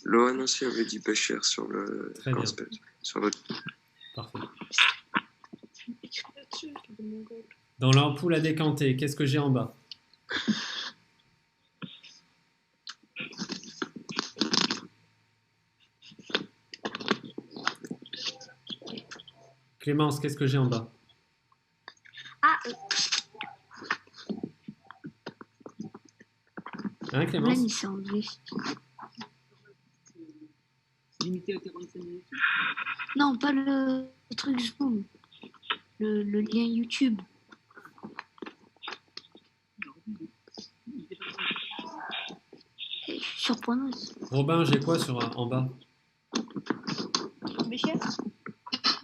Lohan aussi avait dit Bécher sur le. Très bien. Sur le... Parfait. Dans l'ampoule à décanter, qu'est-ce que j'ai en bas? Clémence, qu'est-ce que j'ai en bas? Ah, Hein, Là, Clémence? il s'est enlevé. Limité à 45 minutes. Non, pas le truc Zoom. Le lien YouTube. Je suis surpreneuse. Robin, j'ai quoi en bas? bécher.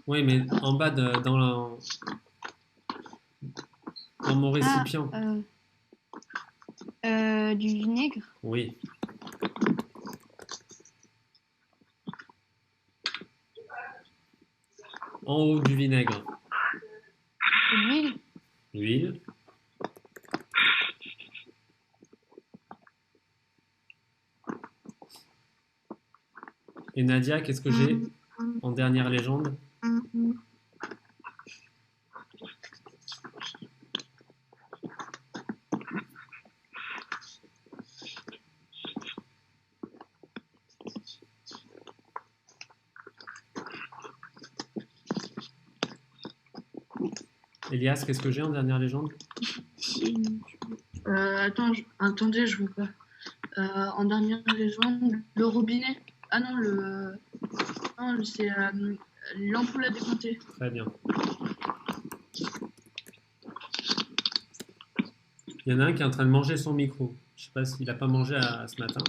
Oui, mais en bas dans mon récipient. Du vinaigre. Oui. En haut du vinaigre. De l'huile. L'huile. Et Nadia, qu'est-ce que j'ai en dernière légende? Elias, qu'est-ce que j'ai en dernière légende? Attendez, je vois pas. En dernière légende, le robinet. Ah non, non, c'est l'ampoule à décanter. Très bien. Il y en a un qui est en train de manger son micro. Je sais pas s'il n'a pas mangé ce matin.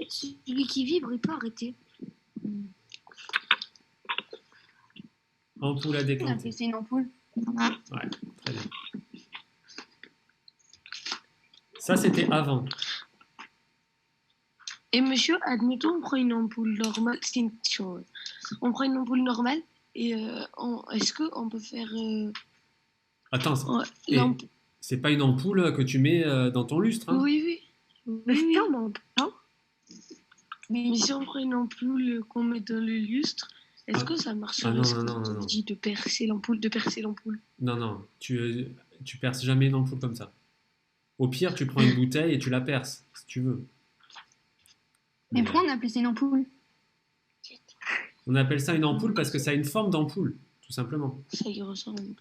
Celui qui vibre, il peut arrêter. Ampoule à décanter. C'est une ampoule. Ouais, très bien. Ça, c'était avant. Et monsieur, admettons, on prend une ampoule normale. C'est une question. On prend une ampoule normale et est-ce qu'on peut faire. Attends, et c'est pas une ampoule que tu mets dans ton lustre. Hein? Oui. Mais Oui. sûrement pas. Mais si on prend une ampoule qu'on met dans le lustre, est-ce que ça marcherait? Non. dit de percer l'ampoule, Non, tu perces jamais une ampoule comme ça. Au pire, tu prends une bouteille et tu la perces, si tu veux. Mais pourquoi on appelle ça une ampoule? On appelle ça une ampoule parce que ça a une forme d'ampoule, tout simplement. Ça y ressemble.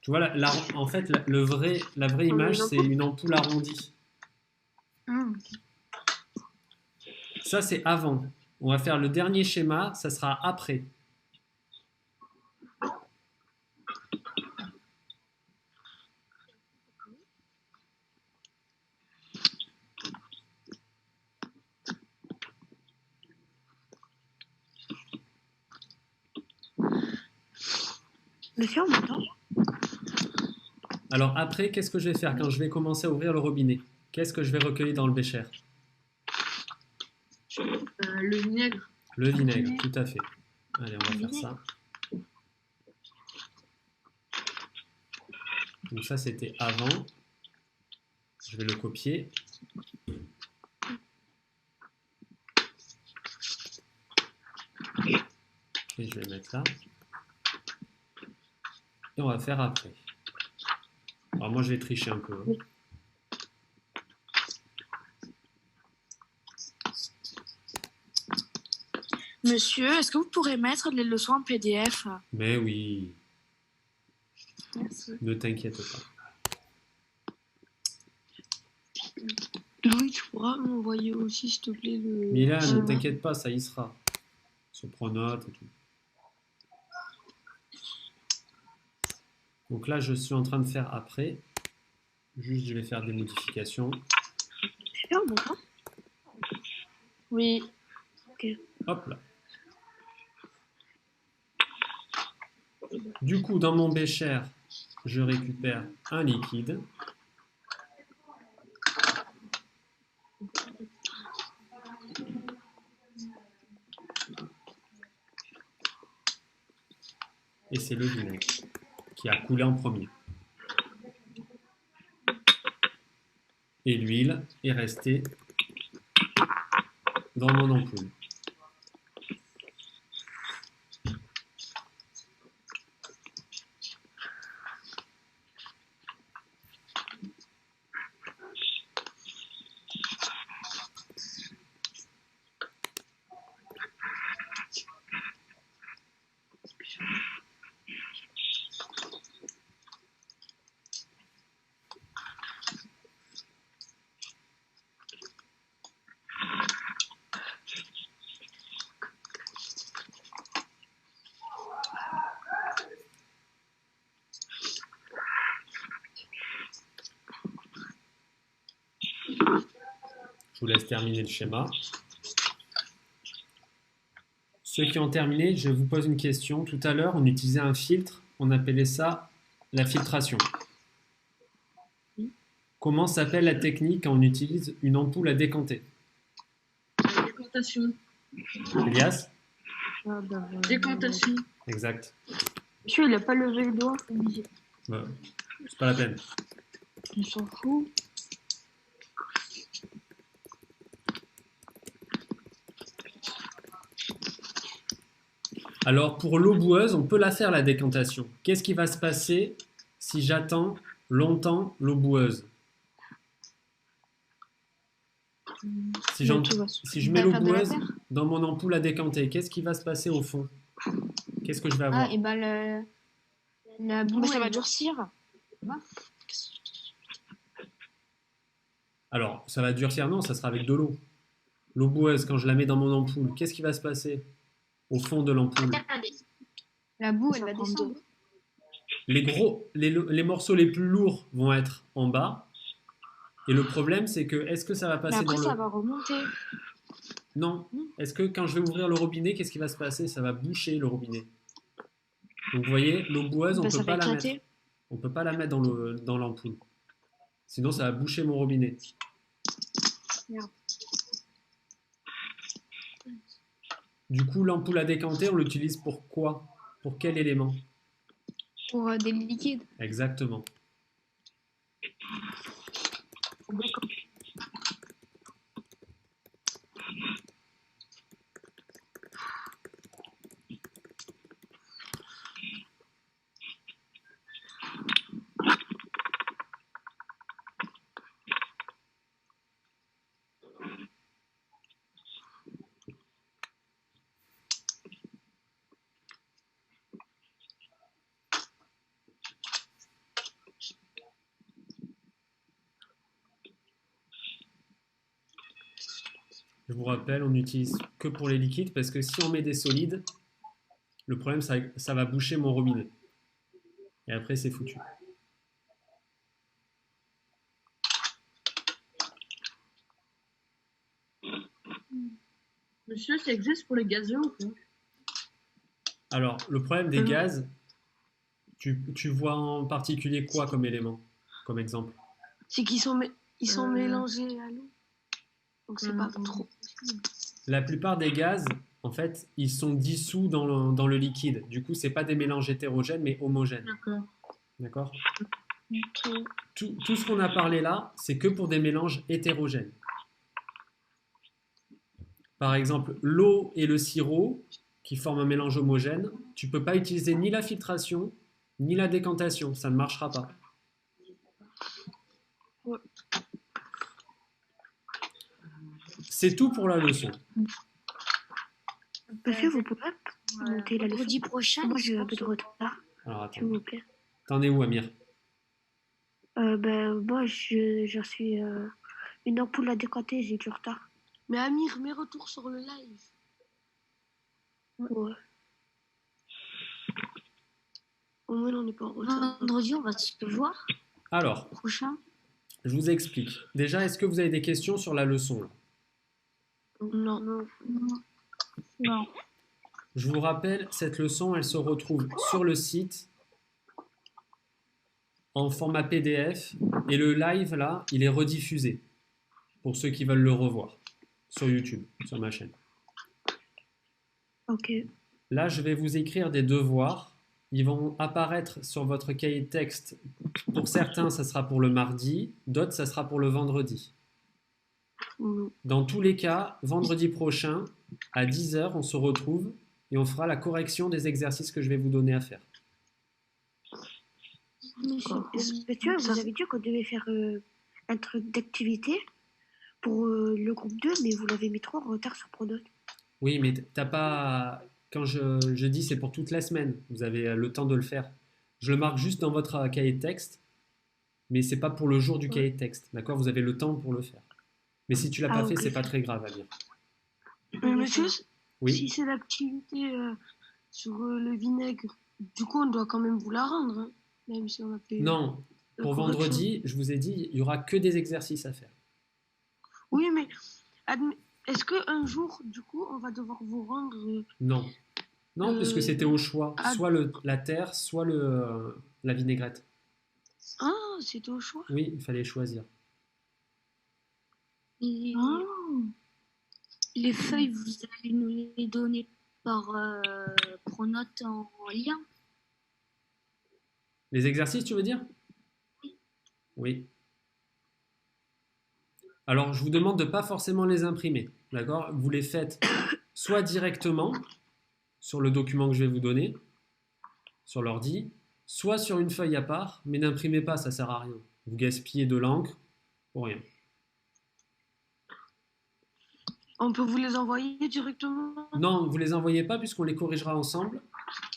Tu vois, en fait, la vraie image, c'est une ampoule arrondie. Ça, c'est avant. On va faire le dernier schéma, ça sera après. Monsieur, on m'entend? Alors après, qu'est-ce que je vais faire quand je vais commencer à ouvrir le robinet? Qu'est-ce que je vais recueillir dans le bécher? Le vinaigre. Le vinaigre, tout à fait. Allez, on va faire ça. Donc ça, c'était avant. Je vais le copier. Et je vais mettre là. Et on va faire après. Alors moi, je vais tricher un peu. Hein. Monsieur, est-ce que vous pourrez mettre les leçons en PDF? Mais oui, Merci. ne t'inquiète pas. Louis, tu pourras m'envoyer aussi, s'il te plaît, le Milan, ne schéma? t'inquiète pas, ça y sera. Sur Pronote et tout. Donc là, je suis en train de faire après. Juste, je vais faire des modifications. C'est bien, bon, hein? Oui. Hop là. Du coup, dans mon bécher, je récupère un liquide. Et c'est le vinaigre qui a coulé en premier. Et l'huile est restée dans mon ampoule. Je vous laisse terminer le schéma. Ceux qui ont terminé, je vous pose une question. Tout à l'heure, on utilisait un filtre, on appelait ça la filtration. Comment s'appelle la technique quand on utilise une ampoule à décanter? Décantation. Elias? Décantation. Exact. Monsieur, il n'a pas levé le doigt. Bah, c'est pas la peine. Il s'en fout. Alors, pour l'eau boueuse, on peut la faire, la décantation. Qu'est-ce qui va se passer si j'attends longtemps l'eau boueuse? Si je mets l'eau boueuse dans mon ampoule à décanter, qu'est-ce qui va se passer au fond? Qu'est-ce que je vais avoir? Ah, et ben la boue, Ça va durcir. Alors, ça va durcir, non, ça sera avec de l'eau. L'eau boueuse, quand je la mets dans mon ampoule, qu'est-ce qui va se passer au fond de l'ampoule? La boue, elle va descendre. Les morceaux les plus lourds vont être en bas. Et le problème, c'est que, est-ce que ça va Mais passer après, dans ça le... va remonter. Non. Est-ce que quand je vais ouvrir le robinet, qu'est-ce qui va se passer? Ça va boucher le robinet. Donc, vous voyez, l'eau boueuse, on Bah, peut ça pas va la mettre. éclater. On peut pas la mettre dans l'ampoule. Sinon, ça va boucher mon robinet. Merde. Du coup, l'ampoule à décanter, on l'utilise pour quoi? Pour quel élément? Pour des liquides. Exactement. Je vous rappelle, on n'utilise que pour les liquides parce que si on met des solides, le problème, ça va boucher mon robinet. Et après, c'est foutu. Monsieur, ça existe pour les gazeux ou pas? Alors, le problème des gaz, tu vois en particulier quoi comme élément, comme exemple? C'est qu'ils sont, ils sont mélangés à l'eau. Donc c'est pas trop. La plupart des gaz, en fait, ils sont dissous dans le liquide. Du coup, c'est pas des mélanges hétérogènes, mais homogènes. D'accord. D'accord? Tout ce qu'on a parlé là, c'est que pour des mélanges hétérogènes. Par exemple, l'eau et le sirop, qui forment un mélange homogène, tu peux pas utiliser ni la filtration, ni la décantation. Ça ne marchera pas. Ouais. C'est tout pour la leçon. Monsieur, vous pouvez monter la leçon? Vendredi prochain. Moi, j'ai un peu de retard, Alors, s'il vous plaît. T'en es où, Amir? Moi, je suis une ampoule à décanter, j'ai du retard. Mais Amir, mets retour sur le live. Ouais. Au moins, on n'est pas en retard. Vendredi, on va se voir. Alors, Prochain. je vous explique. Déjà, est-ce que vous avez des questions sur la leçon là? Non. Non. Je vous rappelle, cette leçon, elle se retrouve sur le site en format PDF et le live là, il est rediffusé pour ceux qui veulent le revoir sur YouTube, sur ma chaîne. Ok. Là, je vais vous écrire des devoirs. Ils vont apparaître sur votre cahier de texte. Pour certains, ça sera pour le mardi, d'autres, ça sera pour le vendredi. Dans tous les cas, vendredi prochain, à 10 h, on se retrouve et on fera la correction des exercices que je vais vous donner à faire. Monsieur, vous avez dit qu'on devait faire un truc d'activité pour le groupe 2, mais vous l'avez mis trop en retard sur Pronote. Oui, mais t'as pas... Quand je dis c'est pour toute la semaine, vous avez le temps de le faire. Je le marque juste dans votre cahier de texte, mais c'est pas pour le jour du cahier de texte. D'accord? Vous avez le temps pour le faire. Mais si tu l'as pas fait, c'est pas très grave à dire. Mais monsieur, Oui. si c'est l'activité sur le vinaigre, du coup, on doit quand même vous la rendre, hein, même si on a fait... Non, pour vendredi, je vous ai dit, il y aura que des exercices à faire. Oui, mais est-ce qu'un jour, du coup, on va devoir vous rendre... Non. Non, parce que c'était au choix. Soit la terre, soit la vinaigrette. Ah, c'était au choix. Oui, il fallait choisir. Et les feuilles, vous allez nous les donner par Pronote en lien. Les exercices, tu veux dire? Oui. Alors, je vous demande de ne pas forcément les imprimer. D'accord? Vous les faites soit directement sur le document que je vais vous donner, sur l'ordi, soit sur une feuille à part, mais n'imprimez pas, ça ne sert à rien. Vous gaspillez de l'encre pour rien. On peut vous les envoyer directement? Non, vous ne les envoyez pas puisqu'on les corrigera ensemble.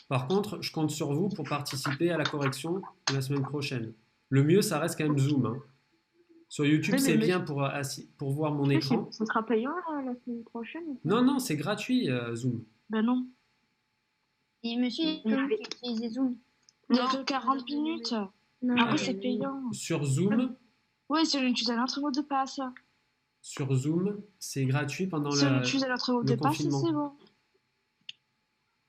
Par contre, je compte sur vous pour participer à la correction la semaine prochaine. Le mieux, ça reste quand même Zoom. Hein. Sur YouTube, Oui, c'est bien pour voir mon écran. Ce sera payant la semaine prochaine? Non, non, c'est gratuit, Zoom. Ben non. Et monsieur, il peut utiliser Zoom. Il n'y a que 40 minutes. Après, c'est payant. Sur Zoom, Oui, si on utilise notre mot de passe. sur Zoom, c'est gratuit pendant Si on utilise notre mot le de passe, confinement. c'est bon.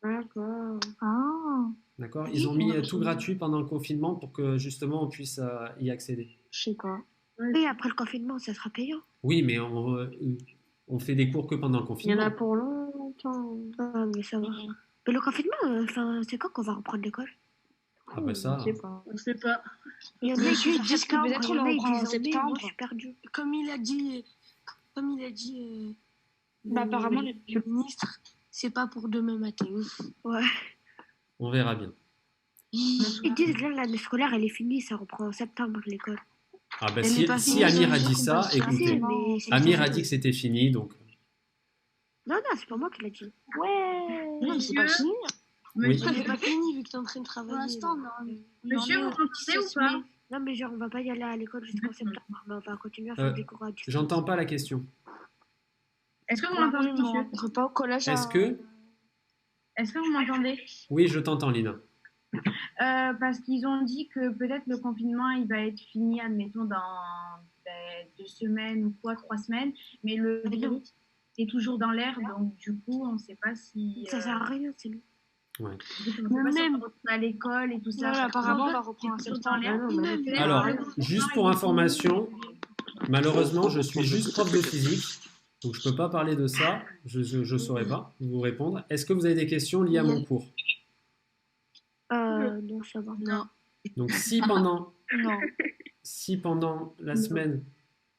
D'accord. Ah, D'accord? Ils ont mis tout gratuit pendant le confinement pour que justement on puisse y accéder. je sais pas. Oui, après le confinement, ça sera payant. Oui, mais on fait des cours que pendant le Il y confinement. en a pour longtemps. Ah, mais ça va. Mais le confinement, c'est quand qu'on va reprendre l'école? Ah bah ça. Je sais pas. On sait pas. Il y en a Monsieur, qui ils disent disent que septembre, peut-être il y on en a le qui reprend en disent mai, moi septembre. je suis perdue. Comme il a dit Bah, apparemment, le ministre, c'est pas pour demain matin. Ouais. On verra bien. Ils disent là, l'année scolaire, elle est finie, ça reprend en septembre l'école. Ah bah Elle si, n'est pas si finie, Amir a ça, dit c'est ça, pas écoutez, Mais c'est Amir ça. a dit que c'était fini, donc Non, non, c'est pas moi qui l'a dit. Ouais. Non, mais c'est pas fini. oui. Ça n'est pas fini vu que tu es en train de Pour travailler. l'instant, là. non. Monsieur, vous comptez ou pas? Non, mais genre, on va pas y aller à l'école jusqu'en septembre. Mais on va continuer à faire des cours à distance. J'entends pas la question. Est-ce que vous Oui, m'entendez, mais on monsieur? rentre pas au collège. Est-ce que... Est-ce que vous m'entendez? Oui, je t'entends, Lina. Parce qu'ils ont dit que peut-être le confinement, il va être fini, admettons, dans 2 semaines ou quoi, 3 semaines. Mais le virus est toujours dans l'air, donc du coup, on ne sait pas si... Ça sert à rien, c'est nous. Ouais. on sait pas si on retourne à l'école et tout ça. Ouais, apparemment, on va reprendre en C'est toujours septembre. dans l'air. Ah non, mais Peut-être Alors, que le confinement, juste il pour est information, fini. malheureusement, je suis juste prof de physique, donc je peux pas parler de ça, je saurais pas vous répondre. Est-ce que vous avez des questions liées à mon cours? Non, ça va. Non. Donc Non. si pendant la semaine,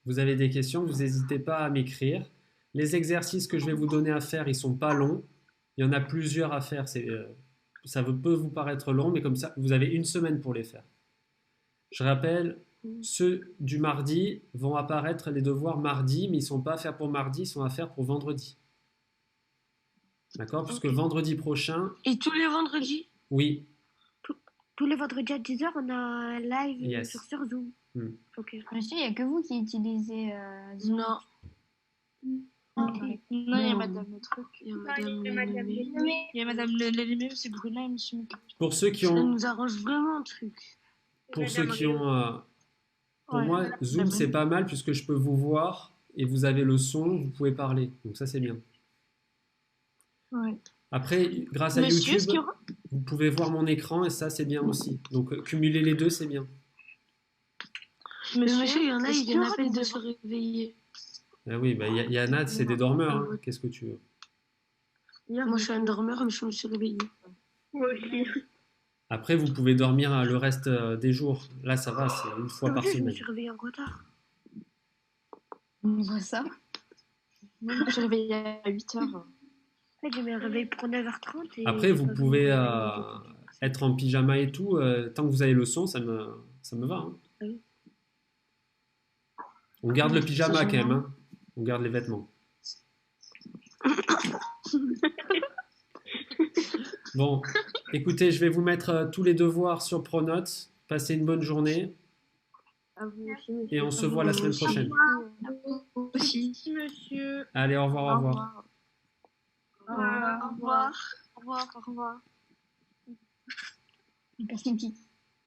vous avez des questions, vous n'hésitez pas à m'écrire. Les exercices que je vais vous donner à faire, ils sont pas longs. Il y en a plusieurs à faire. Ça peut vous paraître long, mais comme ça, vous avez une semaine pour les faire. Je rappelle, ceux du mardi vont apparaître les devoirs mardi, mais ils ne sont pas à faire pour mardi, ils sont à faire pour vendredi. D'accord? Puisque vendredi prochain, Et tous les vendredis? oui, tous les vendredis à 10h, on a un live Yes. sur Zoom. Ok. Monsieur, il n'y a que vous qui utilisez Zoom. Non. Ok. Non, il y a madame le truc. Il y a madame Lélémé. Il y a madame Lélémé, monsieur Brunel et monsieur Mick. Pour ceux qui Ça ont, nous arrange vraiment un truc. pour ceux qui ont, pour Ouais, moi, madame Zoom, c'est pas mal puisque je peux vous voir et vous avez le son, vous pouvez parler. Donc ça, c'est bien. Ouais. Après, grâce à Monsieur, YouTube, est-ce qu'il y aura vous pouvez voir mon écran et ça, c'est bien aussi. Donc, cumuler les deux, c'est bien. Mais monsieur, il y en a, est-ce ils qu'il y viennent aura à peine des de se réveiller. Ah oui, bah, y a Nad, c'est des dormeurs. Hein. Qu'est-ce que tu veux? Moi, je suis un dormeur, mais je me suis réveillée. Moi aussi. Après, vous pouvez dormir le reste des jours. Là, ça va, c'est une fois par Je me semaine. suis réveillée en retard. On voit ça. Moi, je me suis réveillée à 8h. J'ai mis un réveil pour 9h30. Et Après, vous pas pouvez vraiment- être en pyjama et tout. Tant que vous avez le son, ça me va. Hein. Oui. On garde le Oui, pyjama c'est quand même. génial. Hein. On garde les vêtements. Bon, écoutez, je vais vous mettre tous les devoirs sur Pronote. Passez une bonne journée À vous aussi, monsieur. et on se voit la semaine prochaine. Aussi. Merci, monsieur. Allez, au revoir, au revoir. Au revoir. Au revoir. Au revoir. Au revoir. Merci, Kiki.